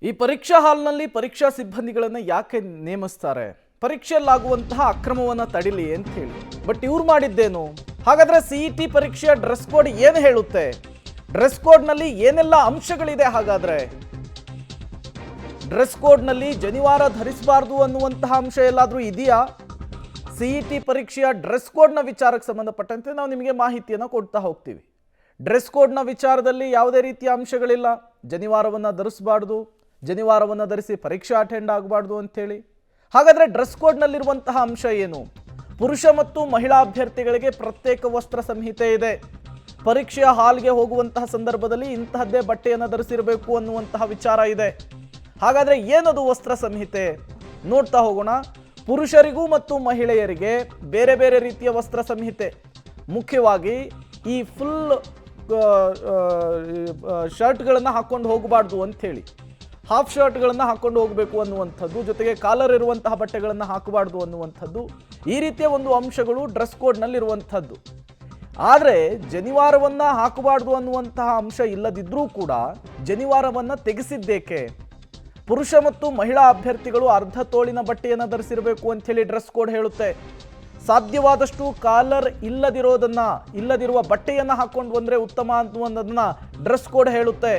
ಈ ಪರೀಕ್ಷಾ ಹಾಲ್ನಲ್ಲಿ ಪರೀಕ್ಷಾ ಸಿಬ್ಬಂದಿಗಳನ್ನು ಯಾಕೆ ನೇಮಿಸ್ತಾರೆ? ಪರೀಕ್ಷೆಯಲ್ಲಾಗುವಂತಹ ಅಕ್ರಮವನ್ನು ತಡಿಲಿ ಅಂತ ಹೇಳಿ. ಬಟ್ ಇವ್ರು ಮಾಡಿದ್ದೇನು? ಹಾಗಾದ್ರೆ ಸಿಇಟಿ ಪರೀಕ್ಷೆಯ ಡ್ರೆಸ್ ಕೋಡ್ ಏನು ಹೇಳುತ್ತೆ? ಡ್ರೆಸ್ ಕೋಡ್ನಲ್ಲಿ ಏನೆಲ್ಲ ಅಂಶಗಳಿದೆ? ಹಾಗಾದ್ರೆ ಡ್ರೆಸ್ ಕೋಡ್ನಲ್ಲಿ ಜನಿವಾರ ಧರಿಸಬಾರ್ದು ಅನ್ನುವಂತಹ ಅಂಶ ಎಲ್ಲಾದರೂ ಇದೆಯಾ? ಸಿಇಟಿ ಪರೀಕ್ಷೆಯ ಡ್ರೆಸ್ ಕೋಡ್ನ ವಿಚಾರಕ್ಕೆ ಸಂಬಂಧಪಟ್ಟಂತೆ ನಾವು ನಿಮಗೆ ಮಾಹಿತಿಯನ್ನು ಕೊಡ್ತಾ ಹೋಗ್ತೀವಿ. ಡ್ರೆಸ್ ಕೋಡ್ನ ವಿಚಾರದಲ್ಲಿ ಯಾವುದೇ ರೀತಿಯ ಅಂಶಗಳಿಲ್ಲ. ಜನಿವಾರವನ್ನು ಧರಿಸಬಾರ್ದು, ಜನಿವಾರವನ್ನು ಧರಿಸಿ ಪರೀಕ್ಷೆ ಅಟೆಂಡ್ ಆಗಬಾರ್ದು ಅಂಥೇಳಿ. ಹಾಗಾದರೆ ಡ್ರೆಸ್ ಕೋಡ್ನಲ್ಲಿರುವಂತಹ ಅಂಶ ಏನು? ಪುರುಷ ಮತ್ತು ಮಹಿಳಾ ಅಭ್ಯರ್ಥಿಗಳಿಗೆ ಪ್ರತ್ಯೇಕ ವಸ್ತ್ರ ಸಂಹಿತೆ ಇದೆ. ಪರೀಕ್ಷೆಯ ಹಾಲ್ಗೆ ಹೋಗುವಂತಹ ಸಂದರ್ಭದಲ್ಲಿ ಇಂತಹದ್ದೇ ಬಟ್ಟೆಯನ್ನು ಧರಿಸಿರಬೇಕು ಅನ್ನುವಂತಹ ವಿಚಾರ ಇದೆ. ಹಾಗಾದರೆ ಏನದು ವಸ್ತ್ರ ಸಂಹಿತೆ? ನೋಡ್ತಾ ಹೋಗೋಣ. ಪುರುಷರಿಗೂ ಮತ್ತು ಮಹಿಳೆಯರಿಗೆ ಬೇರೆ ಬೇರೆ ರೀತಿಯ ವಸ್ತ್ರ ಸಂಹಿತೆ. ಮುಖ್ಯವಾಗಿ ಈ ಫುಲ್ ಶರ್ಟ್ಗಳನ್ನು ಹಾಕ್ಕೊಂಡು ಹೋಗಬಾರ್ದು ಅಂಥೇಳಿ, ಹಾಫ್ ಶರ್ಟ್ಗಳನ್ನು ಹಾಕ್ಕೊಂಡು ಹೋಗಬೇಕು ಅನ್ನುವಂಥದ್ದು, ಜೊತೆಗೆ ಕಾಲರ್ ಇರುವಂತಹ ಬಟ್ಟೆಗಳನ್ನು ಹಾಕಬಾರ್ದು ಅನ್ನುವಂಥದ್ದು, ಈ ರೀತಿಯ ಒಂದು ಅಂಶಗಳು ಡ್ರೆಸ್ ಕೋಡ್ನಲ್ಲಿರುವಂಥದ್ದು. ಆದರೆ ಜನಿವಾರವನ್ನು ಹಾಕಬಾರ್ದು ಅನ್ನುವಂತಹ ಅಂಶ ಇಲ್ಲದಿದ್ದರೂ ಕೂಡ ಜನಿವಾರವನ್ನು ತೆಗೆಸಿದ್ದೇಕೆ? ಪುರುಷ ಮತ್ತು ಮಹಿಳಾ ಅಭ್ಯರ್ಥಿಗಳು ಅರ್ಧ ತೋಳಿನ ಬಟ್ಟೆಯನ್ನು ಧರಿಸಿರಬೇಕು ಅಂಥೇಳಿ ಡ್ರೆಸ್ ಕೋಡ್ ಹೇಳುತ್ತೆ. ಸಾಧ್ಯವಾದಷ್ಟು ಕಾಲರ್ ಇಲ್ಲದಿರುವ ಬಟ್ಟೆಯನ್ನು ಹಾಕ್ಕೊಂಡು ಬಂದರೆ ಉತ್ತಮ ಅನ್ನುವುದನ್ನು ಡ್ರೆಸ್ ಕೋಡ್ ಹೇಳುತ್ತೆ.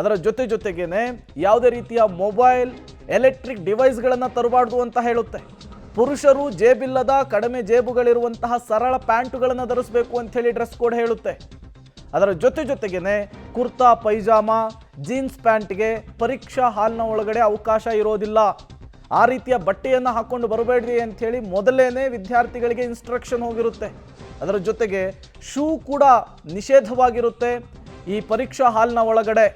ಅದರ ಜೊತೆಗೇನೆ ಯಾವುದೇ ರೀತಿಯ ಮೊಬೈಲ್, ಎಲೆಕ್ಟ್ರಿಕ್ ಡಿವೈಸ್ಗಳನ್ನು ತರಬಾರ್ದು ಅಂತ ಹೇಳುತ್ತೆ. ಪುರುಷರು ಜೇಬಿಲ್ಲದ ಕಡಿಮೆ ಜೇಬುಗಳಿರುವಂತಹ ಸರಳ ಪ್ಯಾಂಟುಗಳನ್ನು ಧರಿಸಬೇಕು ಅಂಥೇಳಿ ಡ್ರೆಸ್ ಕೋಡ್ ಹೇಳುತ್ತೆ. ಅದರ ಜೊತೆಗೇನೆ ಕುರ್ತಾ ಪೈಜಾಮ, ಜೀನ್ಸ್ ಪ್ಯಾಂಟ್ಗೆ ಪರೀಕ್ಷಾ ಹಾಲ್ನ ಒಳಗಡೆ ಅವಕಾಶ ಇರೋದಿಲ್ಲ. ಆ ರೀತಿಯ ಬಟ್ಟೆಯನ್ನು ಹಾಕ್ಕೊಂಡು ಬರಬೇಡ್ರಿ ಅಂಥೇಳಿ ಮೊದಲೇನೆ ವಿದ್ಯಾರ್ಥಿಗಳಿಗೆ ಇನ್ಸ್ಟ್ರಕ್ಷನ್ ಹೋಗಿರುತ್ತೆ. ಅದರ ಜೊತೆಗೆ ಶೂ ಕೂಡ ನಿಷೇಧವಾಗಿರುತ್ತೆ. ಈ ಪರೀಕ್ಷಾ ಹಾಲ್ನ ಒಳಗಡೆ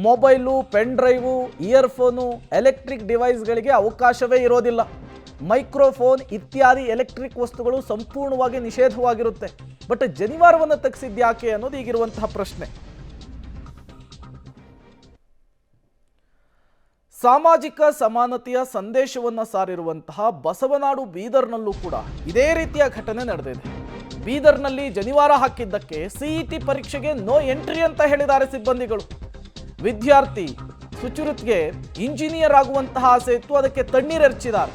mobile, pen drive, earphone, electric ಡಿವೈಸ್ಗಳಿಗೆ ಅವಕಾಶವೇ ಇರೋದಿಲ್ಲ. ಮೈಕ್ರೋಫೋನ್ ಇತ್ಯಾದಿ ಎಲೆಕ್ಟ್ರಿಕ್ ವಸ್ತುಗಳು ಸಂಪೂರ್ಣವಾಗಿ ನಿಷೇಧವಾಗಿರುತ್ತೆ. ಬಟ್ ಜನಿವಾರವನ್ನು ತೆಗೆಸಿದ್ಯಾಕೆ ಅನ್ನೋದು ಈಗಿರುವಂತಹ ಪ್ರಶ್ನೆ. ಸಾಮಾಜಿಕ ಸಮಾನತೆಯ ಸಂದೇಶವನ್ನು ಸಾರಿರುವಂತಹ ಬಸವನಾಡು ಬೀದರ್ನಲ್ಲೂ ಕೂಡ ಇದೇ ರೀತಿಯ ಘಟನೆ ನಡೆದಿದೆ. ಬೀದರ್ನಲ್ಲಿ ಜನಿವಾರ ಹಾಕಿದ್ದಕ್ಕೆ ಸಿಇಟಿ ಪರೀಕ್ಷೆಗೆ ನೋ ಎಂಟ್ರಿ ಅಂತ ಹೇಳಿದ್ದಾರೆ ಸಿಬ್ಬಂದಿಗಳು. ವಿದ್ಯಾರ್ಥಿ ಸುಚರಿತ್ಗೆ ಇಂಜಿನಿಯರ್ ಆಗುವಂತಹ ಆಸೆ ಇತ್ತು, ಅದಕ್ಕೆ ತಣ್ಣೀರೆರ್ಚಿದ್ದಾರೆ.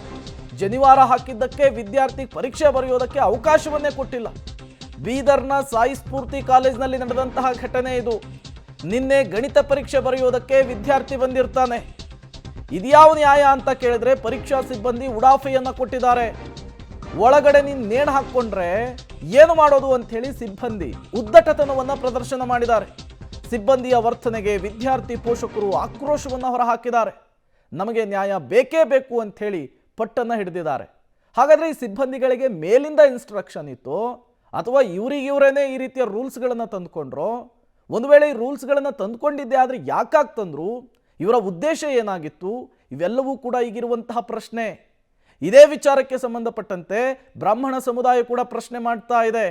ಜನಿವಾರ ಹಾಕಿದ್ದಕ್ಕೆ ವಿದ್ಯಾರ್ಥಿ ಪರೀಕ್ಷೆ ಬರೆಯೋದಕ್ಕೆ ಅವಕಾಶವನ್ನೇ ಕೊಟ್ಟಿಲ್ಲ. ಬೀದರ್ನ ಸಾಯಿ ಸ್ಫೂರ್ತಿ ಕಾಲೇಜಿನಲ್ಲಿ ನಡೆದಂತಹ ಘಟನೆ ಇದು. ನಿನ್ನೆ ಗಣಿತ ಪರೀಕ್ಷೆ ಬರೆಯೋದಕ್ಕೆ ವಿದ್ಯಾರ್ಥಿ ಬಂದಿರ್ತಾನೆ. ಇದ್ಯಾವ ನ್ಯಾಯ ಅಂತ ಕೇಳಿದ್ರೆ ಪರೀಕ್ಷಾ ಸಿಬ್ಬಂದಿ ಉಡಾಫೆಯನ್ನು ಕೊಟ್ಟಿದ್ದಾರೆ. ಒಳಗಡೆ ನೀನು ನೇಣು ಹಾಕ್ಕೊಂಡ್ರೆ ಏನು ಮಾಡೋದು ಅಂಥೇಳಿ ಸಿಬ್ಬಂದಿ ಉದ್ದಟತನವನ್ನು ಪ್ರದರ್ಶನ ಮಾಡಿದ್ದಾರೆ. ಸಿಬ್ಬಂದಿಯ ವರ್ತನೆಗೆ ವಿದ್ಯಾರ್ಥಿ ಪೋಷಕರು ಆಕ್ರೋಶವನ್ನು ಹೊರಹಾಕಿದ್ದಾರೆ. ನಮಗೆ ನ್ಯಾಯ ಬೇಕೇ ಬೇಕು ಅಂಥೇಳಿ ಪಟ್ಟನ್ನು ಹಿಡಿದಿದ್ದಾರೆ. ಹಾಗಾದರೆ ಈ ಸಿಬ್ಬಂದಿಗಳಿಗೆ ಮೇಲಿಂದ ಇನ್ಸ್ಟ್ರಕ್ಷನ್ ಇತ್ತು ಅಥವಾ ಇವರೇನೇ ಈ ರೀತಿಯ ರೂಲ್ಸ್ಗಳನ್ನು ತಂದುಕೊಂಡ್ರು? ಒಂದು ವೇಳೆ ಈ ರೂಲ್ಸ್ಗಳನ್ನು ತಂದುಕೊಂಡಿದ್ದೆ ಆದರೆ ಯಾಕಾಗಿ ತಂದರು? ಇವರ ಉದ್ದೇಶ ಏನಾಗಿತ್ತು? ಇವೆಲ್ಲವೂ ಕೂಡ ಈಗಿರುವಂತಹ ಪ್ರಶ್ನೆ. ಇದೇ ವಿಚಾರಕ್ಕೆ ಸಂಬಂಧಪಟ್ಟಂತೆ ಬ್ರಾಹ್ಮಣ ಸಮುದಾಯ ಕೂಡ ಪ್ರಶ್ನೆ ಮಾಡ್ತಾ ಇದೆ.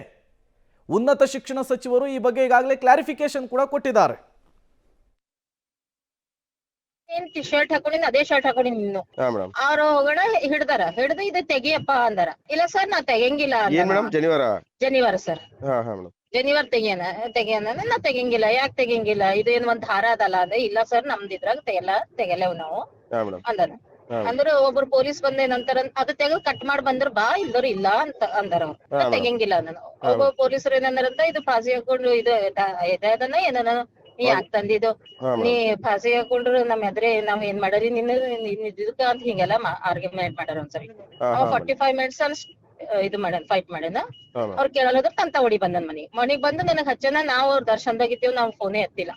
ಉನ್ನತ ಶಿಕ್ಷಣ ಸಚಿವರು ಈ ಬಗ್ಗೆ ಈಗಾಗಲೇ ಕ್ಲಾರಿಫಿಕೇಶನ್ ಕೂಡ ಕೊಟ್ಟಿದ್ದಾರೆ. ಏನ್ ಶರ್ಟ್ ಹಾಕೊಂಡಿನಿ ಅದೇ ಶರ್ಟ್ ಹಾಕೊಂಡಿನಿ ನೀನು ಅವ್ರ ಹೊಗಡೆ ಹಿಡ್ದು ಇದು ತೆಗಿಯಪ್ಪ ಅಂದಾರ. ಇಲ್ಲ ಸರ್ ನಾ ತೆಗಿಯಂಗಿಲ್ಲ. ಜನಿವಾರ ಸರ್, ಜನಿವಾರ ತೆಗಿಯನ ನಾ ತೆಗಿಯಂಗಿಲ್ಲ. ಯಾಕೆ ತೆಗಿಯಂಗಿಲ್ಲ? ಇದೇನ್ ಒಂದ್ ಹಾರ ಅದಲ್ಲ ಅಂದ್ರೆ ಇಲ್ಲ ಸರ್ ನಮ್ದಿದ್ರಾಗ ತೆಗಲೇವ್ ನಾವು ಅಂದಾರ. ಅಂದ್ರೆ ಒಬ್ರು ಪೊಲೀಸ್ ಬಂದ ನಂತರ ಅದು ತೆಗೆದು ಕಟ್ ಮಾಡಿ ಬಂದ್ರ ಬಾ, ಇಲ್ದವ್ರು ಇಲ್ಲ ಅಂತ ಅಂದಾರ. ಅವ್ರು ತೆಗಿಯಂಗಿಲ್ಲ ನಾನು. ಒಬ್ಬ ಪೊಲೀಸರು ಏನಂದಾರಂತ ಇದು ಫಾಸಿ ಹಾಕೊಂಡು ಇದು ಇದನ್ನ ಏನನ ನೀ ಯಾಕೆ ತಂದಿದ್ದು, ನೀ ಫಾಸಿ ಹಾಕೊಂಡ್ರು ನಮ್ ಎದ್ರೆ ನಾವ್ ಏನ್ ಮಾಡರಿ ನಿನ್ನ ಇದಕ್ಕ ಅಂತ ಹಿಂಗೆಲ್ಲ ಆರ್ಗ್ಯುಮೆಂಟ್ ಮಾಡ್ಯಾರ. ಒಂದ್ಸರಿ 45 ಮಿನಿಟ್ಸ್ ಇದು ಮಾಡ್ಯಾನ, ಫೈಟ್ ಮಾಡ್ಯಾನ. ಅವ್ರು ಕೇಳೋದ್ರ ತಂತ ಹೊಡಿ ಬಂದನ್ ಮನಿಗ್ ಬಂದು ನನಗ್ ಹಚ್ಚನ. ನಾವ್ ಅವ್ರ ದರ್ಶನದಾಗಿದ್ದೀವಿ, ನಾವ್ ಫೋನೇ ಎತ್ತಿಲ್ಲ.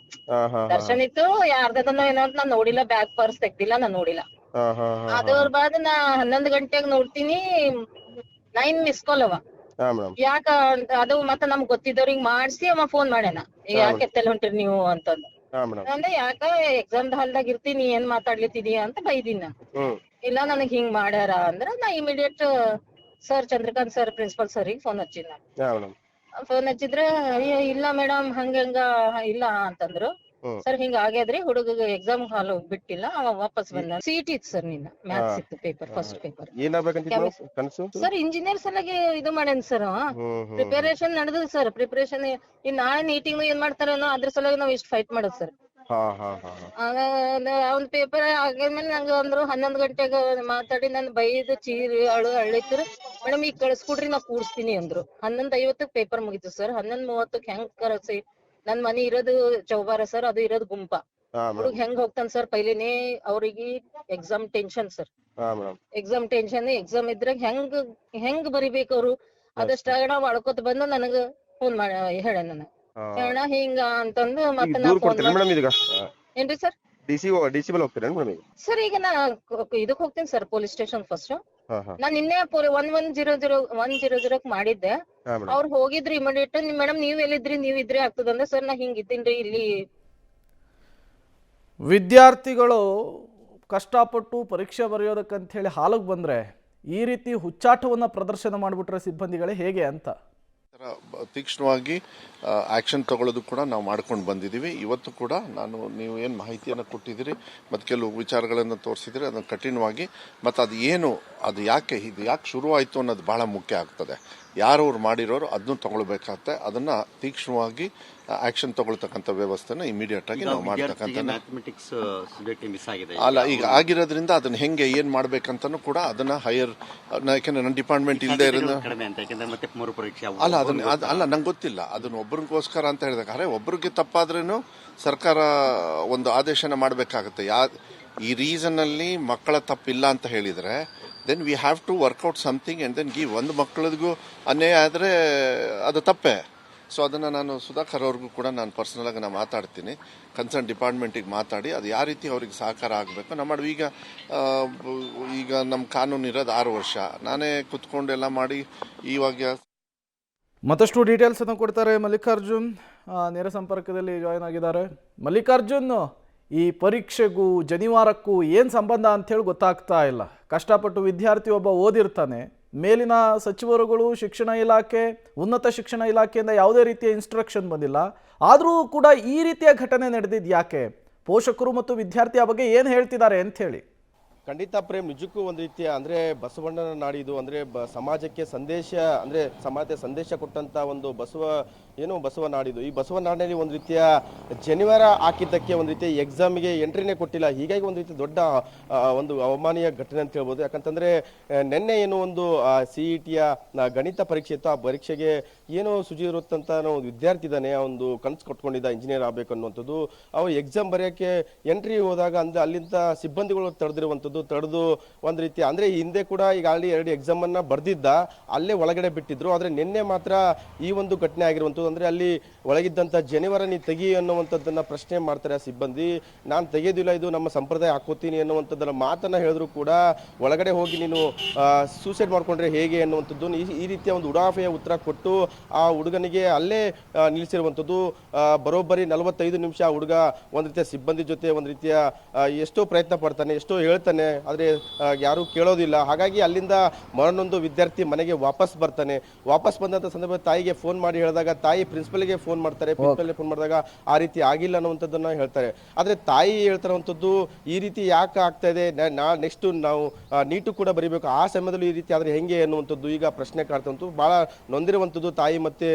ದರ್ಶನ್ ಇತ್ತು ಯಾರ್ದದನ್ನೋ ಏನೋ ಅಂತ ನಾನ್ ನೋಡಿಲ್ಲ. ಬ್ಯಾಗ್ ಪರ್ಸ್ ತೆಗ್ದಿಲ್ಲ, ನಾನ್ ನೋಡಿಲ್ಲ. ಅದ್ರ ಬಾದ್ ನಾ 11 ಗಂಟೆಗ್ ನೋಡ್ತೀನಿ 9 ಮಿಸ್ ಕಾಲ್ ಅವ. ಯಾಕ ಅದು ಮತ್ತ ನಮ್ಗ್ ಗೊತ್ತಿದ್ದವ್ರಿಗೆ ಮಾಡ್ಸಿ ಅವ ಫೋನ್ ಮಾಡ್ಯಾನ, ಯಾಕೆ ಎತ್ತಲ್ ಹೊಂಟಿರಿ ನೀವು ಅಂತಂದು. ಅಂದ್ರೆ ಯಾಕ ಎಕ್ಸಾಮ್ ಹಾಲ್ದಾಗ ಇರ್ತೀನಿ, ಏನ್ ಮಾತಾಡ್ಲಿತ್ತಿದೀಯ ಅಂತ ಬೈದಿನ. ಇಲ್ಲ ನನಗ್ ಹಿಂಗ್ ಮಾಡ್ಯಾರ ಅಂದ್ರ ನಾ immediate sir Chandrakant sir principal ಸರ್ಗೆ ಫೋನ್ ಹಚ್ಚಿನ. ಫೋನ್ ಹಚ್ಚಿದ್ರ ಇಲ್ಲ ಮೇಡಮ್ ಹಂಗ ಇಲ್ಲ ಅಂತಂದ್ರು. ಸರ್ ಹಿಂಗ ಆಗ್ಯಾದ್ರಿ, ಹುಡುಗ ಎಕ್ಸಾಮ್ ಹಾಲ್ ಬಿಟ್ಟಿಲ್ಲ, ಅವ ವಾಪಸ್ ಬಂದ. ಸಿಇಟಿ ಇತ್ತು ಸರ್, ನಿನ್ನ ಮ್ಯಾಥ್ಸ್ ಇತ್ತು paper, first paper. Sir engineer ಸಲಗೆ ಇದು ಮಾಡ್ಯಾನ ಸರ್. ಪ್ರಿಪರೇಷನ್ ನಡೆದ ಸರ್. ಪ್ರಿಪರೇಷನ್ ಇನ್ ನಾಳೆ ಮೀಟಿಂಗ್ ಏನ್ ಮಾಡ್ತಾರ ಅದ್ರ ಸಲುವಾಗಿ ನಾವ್ ಇಷ್ಟ ಫೈಟ್ ಮಾಡೋದು ಸರ್. ಅವ್ನ ಪೇಪರ್ ಆಗಿದ್ಮೇಲೆ ನಂಗೆ ಅಂದ್ರು 11 ಗಂಟೆಗೆ ಮಾತಾಡಿ ನನ್ ಬೈದು ಚೀರಿ ಅಳ್ಳಿದ್ರು. ಮೇಡಮ್ ಈಗ ಕಳ್ಸ್ಕೊಡ್ರಿ ನಾ ಕೂಡ್ಸ್ತೀನಿ ಅಂದ್ರು. 11:50 ಪೇಪರ್ ಮುಗೀತು ಸರ್. 11:30 ಹೆಂಗ್ ಕರ್ಸಿ ನನ್ ಮನಿ ಇರೋದು ಚೌಬಾರ ಸರ್, ಅದು ಇರೋದು ಗುಂಪ. ಹುಡುಗ ಹೆಂಗ್ ಹೋಗ್ತಾನ ಸರ್, ಪೈಲಿನೇ ಅವ್ರಿಗೆ exam tension sir. Exam tension, exam ಇದ್ರಾಗ ಹೆಂಗ್ ಬರಿಬೇಕು ಅವ್ರು. ಅದಷ್ಟ ಮಾಡ್ಕೋತ ಬಂದು ನನಗ ಫೋನ್ ಮಾಡಿ ಹೇಳ ನನಗ ಹೇಳ ಹಿಂಗ ಅಂತಂದು ಮತ್ತೆ ನಾ ಫೋನ್ ಏನ್ರಿ ಸರ್ ಸರ್ ಈಗ ನಾ ಇದಕ್ ಹೋಗ್ತೀನಿ ಸರ್, ಪೊಲೀಸ್ ಸ್ಟೇಷನ್ ಫಸ್ಟ್. ನಾನ್ ನಿನ್ನೆ 110 ಮಾಡಿದ್ದೆ. ಅವ್ರು ಹೋಗಿದ್ರಿ ಇಮಿಡಿಯೇಟ್. ಮೇಡಮ್ ನೀವ್ ಎಲ್ಲಿದ್ರಿ, ನೀವ್ ಇದ್ರಿ ಆಗ್ತದಂದ್ರೆ ಸರ್ ನಾ ಹಿಂಗ್ ಇದ್ದೀನ್ರಿ ಇಲ್ಲಿ. ವಿದ್ಯಾರ್ಥಿಗಳು ಕಷ್ಟಪಟ್ಟು ಪರೀಕ್ಷೆ ಬರೆಯೋದಕ್ಕಂತ ಹೇಳಿ ಹಾಲಿಗೆ ಬಂದರೆ ಈ ರೀತಿ ಹುಚ್ಚಾಟವನ್ನು ಪ್ರದರ್ಶನ ಮಾಡಿಬಿಟ್ರೆ ಸಿಬ್ಬಂದಿಗಳೇ ಹೇಗೆ ಅಂತ ತೀಕ್ಷ್ಣವಾಗಿ ಆ್ಯಕ್ಷನ್ ತಗೊಳ್ಳೋದು ಕೂಡ ನಾವು ಮಾಡ್ಕೊಂಡು ಬಂದಿದ್ದೀವಿ. ಇವತ್ತು ಕೂಡ ನೀವು ಏನು ಮಾಹಿತಿಯನ್ನು ಕೊಟ್ಟಿದ್ದೀರಿ ಮತ್ತು ಕೆಲವು ವಿಚಾರಗಳನ್ನು ತೋರಿಸಿದ್ದೀರಿ, ಅದನ್ನು ಕಠಿಣವಾಗಿ ಮತ್ತು ಅದು ಯಾಕೆ ಶುರುವಾಯಿತು ಅನ್ನೋದು ಬಹಳ ಮುಖ್ಯ ಆಗ್ತದೆ. ಯಾರು ಅವ್ರು ಮಾಡಿರೋರು ಅದನ್ನು ತಗೊಳ್ಬೇಕಾಗತ್ತೆ. ಅದನ್ನು ತೀಕ್ಷ್ಣವಾಗಿ ಆಕ್ಷನ್ ತಗೊಳ್ತಕ್ಕಂಥ ವ್ಯವಸ್ಥೆನ ಇಮಿಡಿಯೇಟ್ ಆಗಿ ನಾವು ಮಾಡ್ತಕ್ಕಂಥ ಅಲ್ಲ ಈಗ ಆಗಿರೋದ್ರಿಂದ ಅದನ್ನ ಹೆಂಗೆ ಏನ್ ಮಾಡ್ಬೇಕಂತನೂ ಕೂಡ ಅದನ್ನ ಹೈಯರ್, ಯಾಕೆಂದ್ರೆ ನನ್ನ ಡಿಪಾರ್ಟ್ಮೆಂಟ್ ಇಲ್ಲದೆ ಇರೋದು ಅಲ್ಲ ನಂಗೆ ಗೊತ್ತಿಲ್ಲ. ಅದನ್ನ ಒಬ್ಬರಿಗೋಸ್ಕರ ಅಂತ ಹೇಳಿದಾಗ ಒಬ್ಬರಿಗೆ ತಪ್ಪಾದ್ರೇನು ಸರ್ಕಾರ ಒಂದು ಆದೇಶನ ಮಾಡಬೇಕಾಗತ್ತೆ. ಈ ರೀಸನ್ ಅಲ್ಲಿ ಮಕ್ಕಳ ತಪ್ಪಿಲ್ಲ ಅಂತ ಹೇಳಿದ್ರೆ then we have to work out something and then give. ಒಂದು ಮಕ್ಕಳಿಗೂ ಅನ್ಯಾಯ ಆದರೆ ಅದು ತಪ್ಪೇ. ಸೊ ಅದನ್ನು ನಾನು ಸುಧಾಕರ್ ಅವ್ರಿಗೂ ಕೂಡ ನಾನು ಪರ್ಸನಲಾಗಿ ನಾನು ಮಾತಾಡ್ತೀನಿ, ಕನ್ಸರ್ನ್ ಡಿಪಾರ್ಟ್ಮೆಂಟಿಗೆ ಮಾತಾಡಿ ಅದು ಯಾವ ರೀತಿ ಅವ್ರಿಗೆ ಸಹಕಾರ ಆಗಬೇಕು ನಾವು ಮಾಡಿ. ಈಗ ನಮ್ಮ ಕಾನೂನು ಇರೋದು 6 ವರ್ಷ, ನಾನೇ ಕುತ್ಕೊಂಡು ಎಲ್ಲ ಮಾಡಿ ಇವಾಗ ಮತ್ತಷ್ಟು ಡೀಟೇಲ್ಸನ್ನು ಕೊಡ್ತಾರೆ ಮಲ್ಲಿಕಾರ್ಜುನ್, ನೇರ ಸಂಪರ್ಕದಲ್ಲಿ ಜಾಯ್ನ್ ಆಗಿದ್ದಾರೆ. ಮಲ್ಲಿಕಾರ್ಜುನ್, ಈ ಪರೀಕ್ಷೆಗೂ ಜನಿವಾರಕ್ಕೂ ಏನು ಸಂಬಂಧ ಅಂಥೇಳಿ ಗೊತ್ತಾಗ್ತಾ ಇಲ್ಲ. ಕಷ್ಟಪಟ್ಟು ವಿದ್ಯಾರ್ಥಿ ಒಬ್ಬ ಓದಿರ್ತಾನೆ, ಮೇಲಿನ ಸಚಿವರುಗಳು, ಶಿಕ್ಷಣ ಇಲಾಖೆ, ಉನ್ನತ ಶಿಕ್ಷಣ ಇಲಾಖೆಯಿಂದ ಯಾವುದೇ ರೀತಿಯ ಇನ್ಸ್ಟ್ರಕ್ಷನ್ ಬಂದಿಲ್ಲ. ಆದರೂ ಕೂಡ ಈ ರೀತಿಯ ಘಟನೆ ನಡೆದಿದ್ದು ಯಾಕೆ? ಪೋಷಕರು ಮತ್ತು ವಿದ್ಯಾರ್ಥಿಯ ಬಗ್ಗೆ ಏನು ಹೇಳ್ತಿದ್ದಾರೆ ಅಂತ ಹೇಳಿ. ಖಂಡಿತ ಪ್ರೇಮ್, ನಿಜಕ್ಕೂ ಒಂದು ರೀತಿಯ ಅಂದರೆ ಬಸವಣ್ಣನ ನಾಡಿದು ಅಂದರೆ ಸಮಾಜಕ್ಕೆ ಸಂದೇಶ, ಅಂದರೆ ಸಮಾಜಕ್ಕೆ ಸಂದೇಶ ಕೊಟ್ಟಂಥ ಒಂದು ಬಸವ ನಾಡಿದು. ಈ ಬಸವ ನಾಡಿನಲ್ಲಿ ಒಂದು ರೀತಿಯ ಜನಿವಾರ ಹಾಕಿದ್ದಕ್ಕೆ ಒಂದು ರೀತಿಯ ಎಕ್ಸಾಮಿಗೆ ಎಂಟ್ರಿನೇ ಕೊಟ್ಟಿಲ್ಲ. ಹೀಗಾಗಿ ಒಂದು ರೀತಿ ದೊಡ್ಡ ಒಂದು ಅವಮಾನೀಯ ಘಟನೆ ಅಂತ ಹೇಳ್ಬೋದು. ಯಾಕಂತಂದರೆ ನಿನ್ನೆ ಏನು ಒಂದು CETಯ ಗಣಿತ ಪರೀಕ್ಷೆ ಇತ್ತು, ಆ ಪರೀಕ್ಷೆಗೆ ಏನೋ ಸುಜಿರುತ್ತಂತ ಒಂದು ವಿದ್ಯಾರ್ಥಿ ಇದ್ದಾನೆ, ಒಂದು ಕನಸು ಕೊಟ್ಕೊಂಡಿದ್ದ ಇಂಜಿನಿಯರ್ ಆಗಬೇಕು ಅನ್ನುವಂಥದ್ದು. ಅವ್ರು ಎಕ್ಸಾಮ್ ಬರೆಯೋಕ್ಕೆ ಎಂಟ್ರಿ ಹೋದಾಗ ಅಲ್ಲಿಂದ ಸಿಬ್ಬಂದಿಗಳು ತಡೆದು ಒಂದು ರೀತಿ ಅಂದರೆ ಹಿಂದೆ ಕೂಡ ಈಗ ಆಲ್ರೆಡಿ 2 ಎಕ್ಸಾಮನ್ನು ಬರೆದಿದ್ದ, ಅಲ್ಲೇ ಒಳಗಡೆ ಬಿಟ್ಟಿದ್ರು. ಆದರೆ ನಿನ್ನೆ ಮಾತ್ರ ಈ ಒಂದು ಘಟನೆ ಆಗಿರುವಂಥದ್ದು. ಅಂದರೆ ಅಲ್ಲಿ ಒಳಗಿದ್ದಂಥ ಜನಿವಾರ ನೀ ತೆಗಿ ಅನ್ನುವಂಥದ್ದನ್ನು ಪ್ರಶ್ನೆ ಮಾಡ್ತಾರೆ ಆ ಸಿಬ್ಬಂದಿ. ನಾನು ತೆಗೆಯೋದಿಲ್ಲ, ಇದು ನಮ್ಮ ಸಂಪ್ರದಾಯ ಹಾಕೋತೀನಿ ಅನ್ನುವಂಥದ್ದನ್ನು ಮಾತನ್ನು ಹೇಳಿದ್ರು ಕೂಡ ಒಳಗಡೆ ಹೋಗಿ ನೀನು ಸೂಸೈಡ್ ಮಾಡ್ಕೊಂಡ್ರೆ ಹೇಗೆ ಅನ್ನುವಂಥದ್ದು ಈ ರೀತಿಯ ಒಂದು ಉಡಾಫೆಯ ಉತ್ತರ ಕೊಟ್ಟು ಆ ಹುಡುಗನಿಗೆ ಅಲ್ಲೇ ನಿಲ್ಲಿಸಿರುವಂಥದ್ದು. ಬರೋಬ್ಬರಿ 45 ನಿಮಿಷ ಆ ಹುಡುಗ ಒಂದು ರೀತಿಯ ಸಿಬ್ಬಂದಿ ಜೊತೆ ಒಂದು ರೀತಿಯ ಎಷ್ಟೋ ಪ್ರಯತ್ನ ಪಡ್ತಾನೆ, ಎಷ್ಟೋ ಹೇಳ್ತಾನೆ, ಆದರೆ ಯಾರೂ ಕೇಳೋದಿಲ್ಲ. ಹಾಗಾಗಿ ಅಲ್ಲಿಂದ ಮರನೊಂದು ವಿದ್ಯಾರ್ಥಿ ಮನೆಗೆ ವಾಪಸ್ ಬರ್ತಾನೆ. ವಾಪಸ್ ಬಂದಂಥ ಸಂದರ್ಭದಲ್ಲಿ ತಾಯಿಗೆ ಫೋನ್ ಮಾಡಿ ಹೇಳಿದಾಗ ತಾಯಿ ಪ್ರಿನ್ಸಿಪಲ್ಗೆ ಫೋನ್ ಮಾಡ್ತಾರೆ. ಪ್ರಿನ್ಸಿಪಲ್ಗೆ ಫೋನ್ ಮಾಡಿದಾಗ ಆ ರೀತಿ ಆಗಿಲ್ಲ ಅನ್ನುವಂಥದ್ದನ್ನು ಹೇಳ್ತಾರೆ. ಆದರೆ ತಾಯಿ ಹೇಳ್ತಾರಂಥದ್ದು ಈ ರೀತಿ ಯಾಕೆ ಆಗ್ತಾ ಇದೆ, ನೆಕ್ಸ್ಟ್ ನಾವು ನೀಟು ಕೂಡ ಬರೀಬೇಕು, ಆ ಸಮಯದಲ್ಲಿ ಈ ರೀತಿ ಆದರೆ ಹೆಂಗೆ ಅನ್ನುವಂಥದ್ದು ಈಗ ಪ್ರಶ್ನೆ ಕಾಡ್ತಂತು. ಭಾಳ ನೊಂದಿರುವಂಥದ್ದು ತಾಯಿ ಮತ್ತು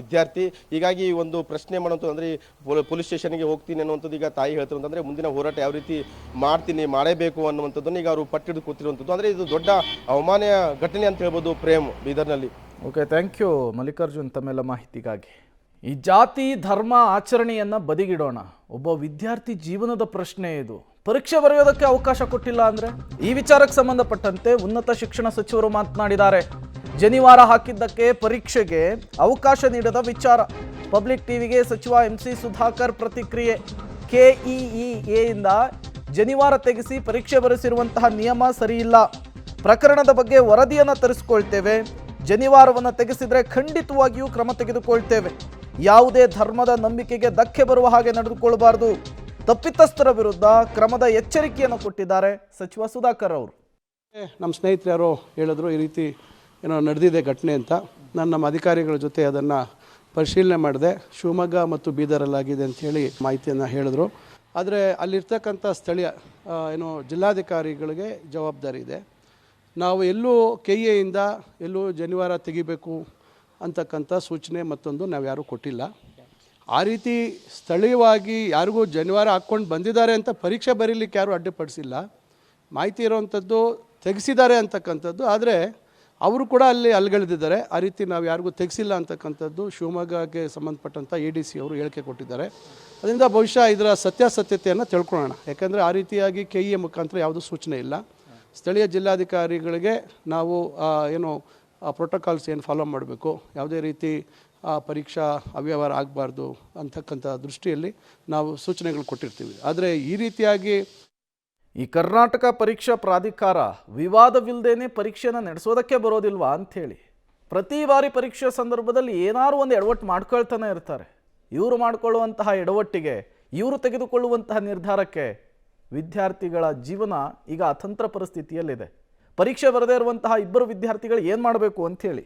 ವಿದ್ಯಾರ್ಥಿ. ಹೀಗಾಗಿ ಒಂದು ಪ್ರಶ್ನೆ ಮಾಡುವಂಥದ್ದು ಅಂದರೆ ಪೊಲೀಸ್ ಸ್ಟೇಷನ್ಗೆ ಹೋಗ್ತೀನಿ ಅನ್ನುವಂಥದ್ದು ಈಗ ತಾಯಿ ಹೇಳ್ತಾರೆ. ಅಂದರೆ ಮುಂದಿನ ಹೋರಾಟ ಯಾವ ರೀತಿ ಮಾಡಬೇಕು ಅನ್ನುವಂಥದ್ದನ್ನು ಈಗ ಅವರು ಪಟ್ಟಿಡಿದು ಕೂತಿರುವಂಥದ್ದು. ಅಂದರೆ ಇದು ದೊಡ್ಡ ಅವಮಾನೀಯ ಘಟನೆ ಅಂತ ಹೇಳ್ಬೋದು ಪ್ರೇಮ್, ಬೀದರ್ನಲ್ಲಿ. ಓಕೆ, ಥ್ಯಾಂಕ್ ಯು ಮಲ್ಲಿಕಾರ್ಜುನ್ ತಮ್ಮೆಲ್ಲ ಮಾಹಿತಿಗಾಗಿ. ಈ ಜಾತಿ ಧರ್ಮ ಆಚರಣೆಯನ್ನು ಬದಿಗಿಡೋಣ. ಒಬ್ಬ ವಿದ್ಯಾರ್ಥಿ ಜೀವನದ ಪ್ರಶ್ನೆ ಇದು. ಪರೀಕ್ಷೆ ಬರೆಯೋದಕ್ಕೆ ಅವಕಾಶ ಕೊಟ್ಟಿಲ್ಲ ಅಂದರೆ ಈ ವಿಚಾರಕ್ಕೆ ಸಂಬಂಧಪಟ್ಟಂತೆ ಉನ್ನತ ಶಿಕ್ಷಣ ಸಚಿವರು ಮಾತನಾಡಿದ್ದಾರೆ. ಜನಿವಾರ ಹಾಕಿದ್ದಕ್ಕೆ ಪರೀಕ್ಷೆಗೆ ಅವಕಾಶ ನೀಡದ ವಿಚಾರ. ಪಬ್ಲಿಕ್ ಟಿವಿಗೆ ಸಚಿವ MC ಸುಧಾಕರ್ ಪ್ರತಿಕ್ರಿಯೆ. KEEAಯಿಂದ ಜನಿವಾರ ತೆಗೆಸಿ ಪರೀಕ್ಷೆ ಬರೆಸಿರುವಂತಹ ನಿಯಮ ಸರಿಯಿಲ್ಲ. ಪ್ರಕರಣದ ಬಗ್ಗೆ ವರದಿಯನ್ನು ತರಿಸಿಕೊಳ್ತೇವೆ. ಜನಿವಾರವನ್ನು ತೆಗೆಸಿದರೆ ಖಂಡಿತವಾಗಿಯೂ ಕ್ರಮ ತೆಗೆದುಕೊಳ್ತೇವೆ. ಯಾವುದೇ ಧರ್ಮದ ನಂಬಿಕೆಗೆ ಧಕ್ಕೆ ಬರುವ ಹಾಗೆ ನಡೆದುಕೊಳ್ಳಬಾರದು. ತಪ್ಪಿತಸ್ಥರ ವಿರುದ್ಧ ಕ್ರಮದ ಎಚ್ಚರಿಕೆಯನ್ನು ಕೊಟ್ಟಿದ್ದಾರೆ ಸಚಿವ ಸುಧಾಕರ್ ಅವರು. ನಮ್ಮ ಸ್ನೇಹಿತರು ಯಾರೋ ಹೇಳಿದ್ರು ಈ ರೀತಿ ಏನೋ ನಡೆದಿದೆ ಘಟನೆ ಅಂತ. ನಾನು ನಮ್ಮ ಅಧಿಕಾರಿಗಳ ಜೊತೆ ಅದನ್ನು ಪರಿಶೀಲನೆ ಮಾಡಿದೆ. ಶಿವಮೊಗ್ಗ ಮತ್ತು ಬೀದರಲ್ಲಾಗಿದೆ ಅಂಥೇಳಿ ಮಾಹಿತಿಯನ್ನು ಹೇಳಿದ್ರು. ಆದರೆ ಅಲ್ಲಿರ್ತಕ್ಕಂಥ ಸ್ಥಳೀಯ ಜಿಲ್ಲಾಧಿಕಾರಿಗಳಿಗೆ ಜವಾಬ್ದಾರಿ ಇದೆ. ನಾವು ಎಲ್ಲೂ KEAಯಿಂದ ಎಲ್ಲೂ ಜನಿವಾರ ತೆಗಿಬೇಕು ಅಂತಕ್ಕಂಥ ಸೂಚನೆ ಮತ್ತೊಂದು ನಾವು ಯಾರೂ ಕೊಟ್ಟಿಲ್ಲ. ಆ ರೀತಿ ಸ್ಥಳೀಯವಾಗಿ ಯಾರಿಗೂ ಜನಿವಾರ ಹಾಕ್ಕೊಂಡು ಬಂದಿದ್ದಾರೆ ಅಂತ ಪರೀಕ್ಷೆ ಬರೀಲಿಕ್ಕೆ ಯಾರೂ ಅಡ್ಡಿಪಡಿಸಿಲ್ಲ. ಮಾಹಿತಿ ಇರೋವಂಥದ್ದು ತೆಗೆಸಿದ್ದಾರೆ ಅಂತಕ್ಕಂಥದ್ದು. ಆದರೆ ಅವರು ಕೂಡ ಅಲ್ಲಿ ಅಲ್ಗಳೆದಿದ್ದಾರೆ. ಆ ರೀತಿ ನಾವು ಯಾರಿಗೂ ತೆಗೆಸಿಲ್ಲ ಅಂತಕ್ಕಂಥದ್ದು ಶಿವಮೊಗ್ಗಕ್ಕೆ ಸಂಬಂಧಪಟ್ಟಂಥ ADC ಅವರು ಹೇಳಿಕೆ ಕೊಟ್ಟಿದ್ದಾರೆ. ಅದರಿಂದ ಬಹುಶಃ ಇದರ ಸತ್ಯಾಸತ್ಯತೆಯನ್ನು ತಿಳ್ಕೊಳ್ಳೋಣ. ಯಾಕಂದರೆ ಆ ರೀತಿಯಾಗಿ KEA ಮುಖಾಂತರ ಯಾವುದೂ ಸೂಚನೆ ಇಲ್ಲ. ಸ್ಥಳೀಯ ಜಿಲ್ಲಾಧಿಕಾರಿಗಳಿಗೆ ನಾವು ಏನು ಪ್ರೋಟೋಕಾಲ್ಸ್ ಏನು ಫಾಲೋ ಮಾಡಬೇಕು, ಯಾವುದೇ ರೀತಿ ಪರೀಕ್ಷಾ ಅವ್ಯವಹಾರ ಆಗಬಾರ್ದು ಅಂತಕ್ಕಂಥ ದೃಷ್ಟಿಯಲ್ಲಿ ನಾವು ಸೂಚನೆಗಳು ಕೊಟ್ಟಿರ್ತೀವಿ. ಆದರೆ ಈ ರೀತಿಯಾಗಿ ಈ ಕರ್ನಾಟಕ ಪರೀಕ್ಷಾ ಪ್ರಾಧಿಕಾರ ವಿವಾದವಿಲ್ಲದೇನೆ ಪರೀಕ್ಷೆನ ನಡೆಸೋದಕ್ಕೆ ಬರೋದಿಲ್ವಾ ಅಂಥೇಳಿ ಪ್ರತಿ ಬಾರಿ ಪರೀಕ್ಷೆ ಸಂದರ್ಭದಲ್ಲಿ ಏನಾದ್ರು ಒಂದು ಎಡವಟ್ಟು ಮಾಡ್ಕೊಳ್ತಾನೆ ಇರ್ತಾರೆ. ಇವರು ಮಾಡಿಕೊಳ್ಳುವಂತಹ ಎಡವಟ್ಟಿಗೆ, ಇವರು ತೆಗೆದುಕೊಳ್ಳುವಂತಹ ನಿರ್ಧಾರಕ್ಕೆ ವಿದ್ಯಾರ್ಥಿಗಳ ಜೀವನ ಈಗ ಅತಂತ್ರ ಪರಿಸ್ಥಿತಿಯಲ್ಲಿದೆ. ಪರೀಕ್ಷೆ ಬರದೇ ಇರುವಂತಹ ಇಬ್ಬರು ವಿದ್ಯಾರ್ಥಿಗಳು ಏನು ಮಾಡಬೇಕು ಅಂಥೇಳಿ